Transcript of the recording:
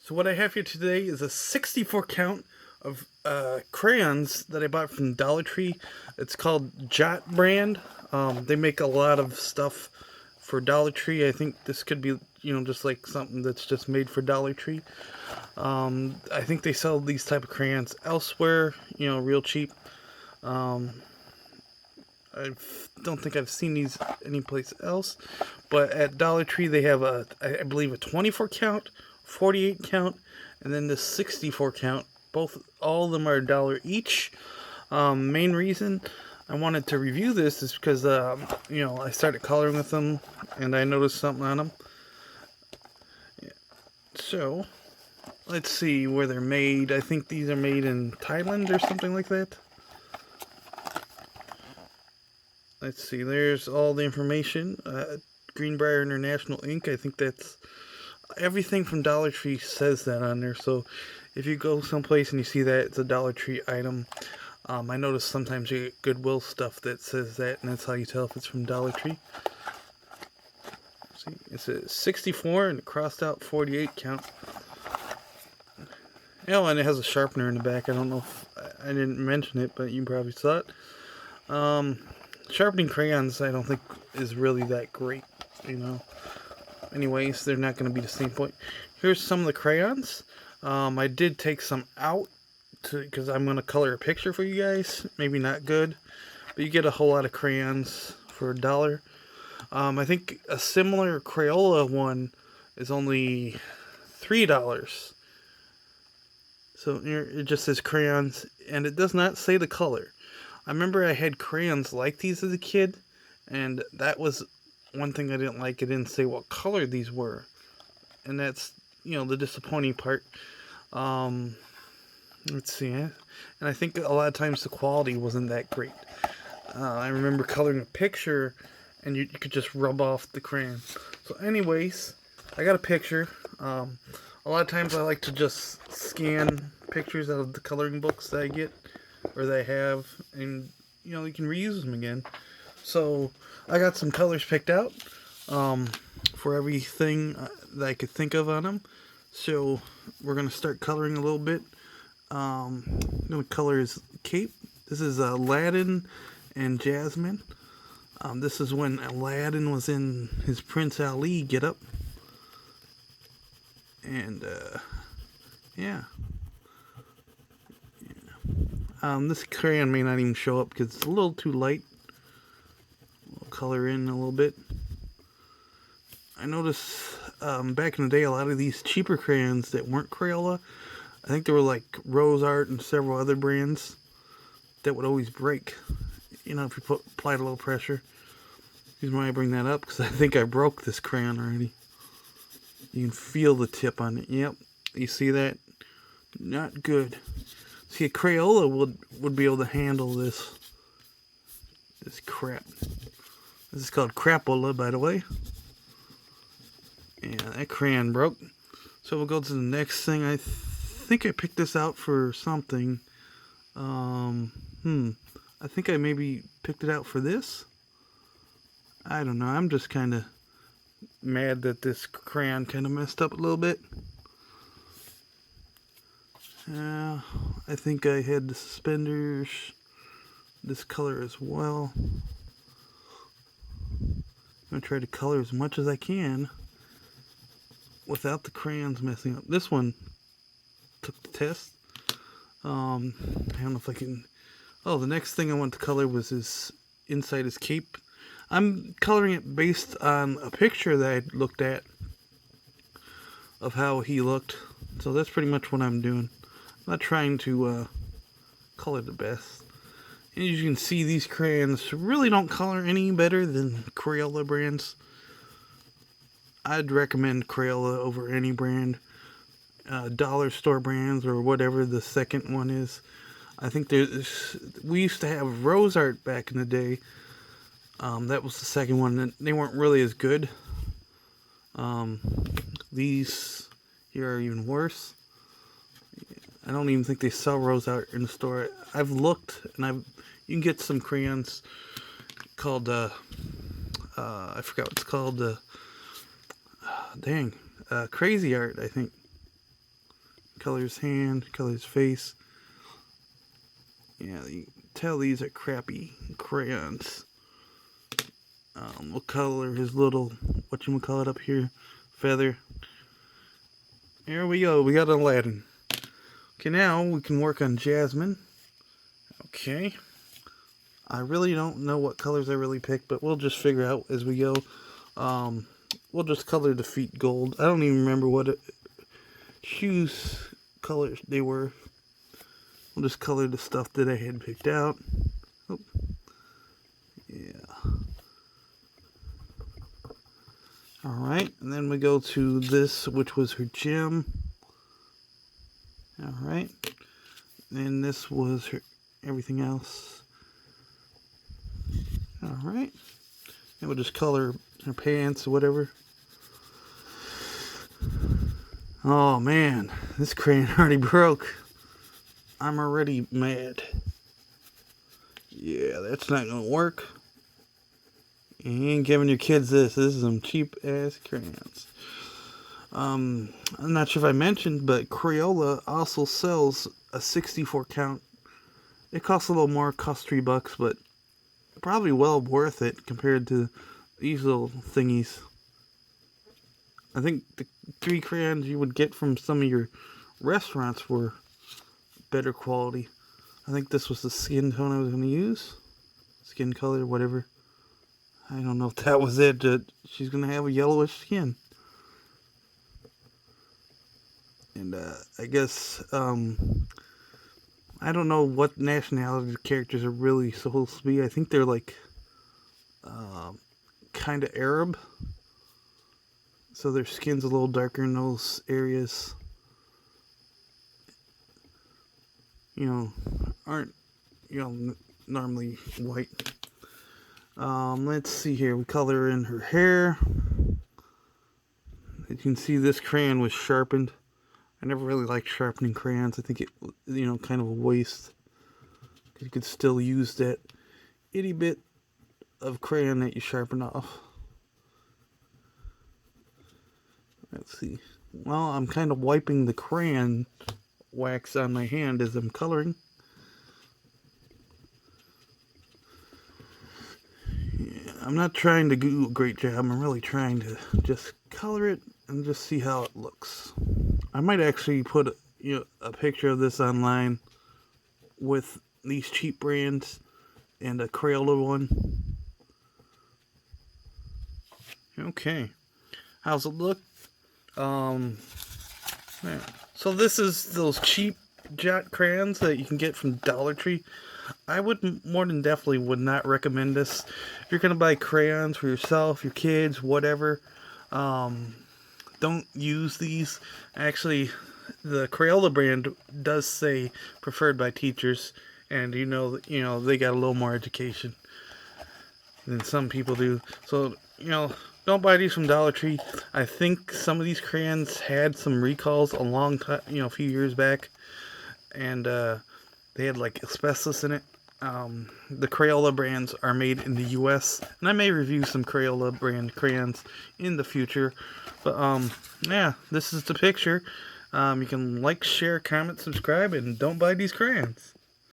So what I have here today is a 64 count of crayons that I bought from Dollar Tree. It's called Jot brand. They make a lot of stuff for Dollar Tree. I think this could be, just like something that's just made for Dollar Tree. I think they sell these type of crayons elsewhere, real cheap. Um, I don't think I've seen these anyplace else, but at Dollar Tree they have I believe a 24 count, 48 count, and then the 64 count. All of them are $1 each. Main reason I wanted to review this is because I started coloring with them and I noticed something on them. So let's see where they're made. I think these are made in Thailand or something like that. Let's see, there's all the information. Greenbrier International Inc. I think that's everything from Dollar Tree says that on there. So if you go someplace and you see that it's a Dollar Tree item, I notice sometimes you get Goodwill stuff that says that, and that's how you tell if it's from Dollar Tree. See, it's a 64 and a crossed out 48 count. Oh, and it has a sharpener in the back. I don't know if I didn't mention it, but you probably saw it. Sharpening crayons, I don't think is really that great, Anyways, they're not going to be the same point. Here's some of the crayons. I did take some out because I'm going to color a picture for you guys. Maybe not good, but you get a whole lot of crayons for $1. I think a similar Crayola one is only $3. So here it just says crayons, and it does not say the color. I remember I had crayons like these as a kid, and that was one thing I didn't like. It didn't say what color these were, and that's the disappointing part. Let's see, and I think a lot of times the quality wasn't that great. I remember coloring a picture, and you could just rub off the crayon. So, anyways, I got a picture. A lot of times I like to just scan pictures out of the coloring books that I get or they have, and you can reuse them again. So I got some colors picked out for everything that I could think of on them. So we're gonna start coloring a little bit. I'm gonna color his cape. This is Aladdin and Jasmine. This is when Aladdin was in his Prince Ali getup, and yeah. This crayon may not even show up because it's a little too light. We'll color in a little bit. I noticed back in the day a lot of these cheaper crayons that weren't Crayola, I think they were like Rose Art and several other brands, that would always break. If you applied a little pressure. Here's why I bring that up, because I think I broke this crayon already. You can feel the tip on it. Yep, you see that? Not good. See, a Crayola would be able to handle this crap. This is called crapola, by the way. Yeah, that crayon broke. So we'll go to the next thing. I think I picked this out for something. I think I maybe picked it out for this. I don't know. I'm just kind of mad that this crayon kind of messed up a little bit. I think I had the suspenders this color as well. I'm going to try to color as much as I can without the crayons messing up. This one took the test. I don't know if I can... Oh, the next thing I want to color was inside his cape. I'm coloring it based on a picture that I looked at of how he looked. So that's pretty much what I'm doing. I'm not trying to color the best. And as you can see, these crayons really don't color any better than Crayola brands. I'd recommend Crayola over any brand. Dollar store brands or whatever the second one is. I think we used to have Rose Art back in the day. That was the second one. They weren't really as good. These here are even worse. I don't even think they sell Rose Art in the store. I've looked, and you can get some crayons called I forgot what it's called. Crazy Art, I think. color his hand, color his face. Yeah, you can tell these are crappy crayons. We'll color his little, whatchamacallit up here, feather. Here we go, we got Aladdin. Okay, now we can work on Jasmine. Okay. I really don't know what colors I really picked, but we'll just figure out as we go. We'll just color the feet gold. I don't even remember what shoes colors they were. We'll just color the stuff that I had picked out. Oh. Yeah. Alright, and then we go to this, which was her gem. Alright. And this was her everything else. Alright. And we'll just color her pants or whatever. Oh man, this crayon already broke. I'm already mad. Yeah, that's not gonna work. You ain't giving your kids this. This is some cheap ass crayons. I'm not sure if I mentioned, but Crayola also sells a 64 count. It costs a little more, costs $3, but probably well worth it compared to these little thingies. I think the 3 crayons you would get from some of your restaurants were better quality. I think this was the skin tone I was going to use. Skin color, whatever. I don't know if that was it. She's going to have a yellowish skin. And I guess, I don't know what nationality the characters are really supposed to be. I think they're like, kind of Arab. So their skin's a little darker in those areas. You know, aren't, normally white. Let's see here. We color in her hair. You can see this crayon was sharpened. I never really liked sharpening crayons. I think it, kind of a waste. You could still use that itty bit of crayon that you sharpen off. Let's see. Well, I'm kind of wiping the crayon wax on my hand as I'm coloring. Yeah, I'm not trying to do a great job. I'm really trying to just color it and just see how it looks. I might actually put a picture of this online with these cheap brands and a Crayola one. Okay, how's it look? Yeah. So this is those cheap Jot crayons that you can get from Dollar Tree. I would more than definitely would not recommend this. If you're gonna buy crayons for yourself, your kids, whatever, don't use these. Actually, the Crayola brand does say preferred by teachers, and they got a little more education than some people do. So don't buy these from Dollar Tree. I think some of these crayons had some recalls a long time, a few years back, and they had like asbestos in it. The Crayola brands are made in the U.S., and I may review some Crayola brand crayons in the future. But yeah, this is the picture. You can like, share, comment, subscribe, and don't buy these crayons.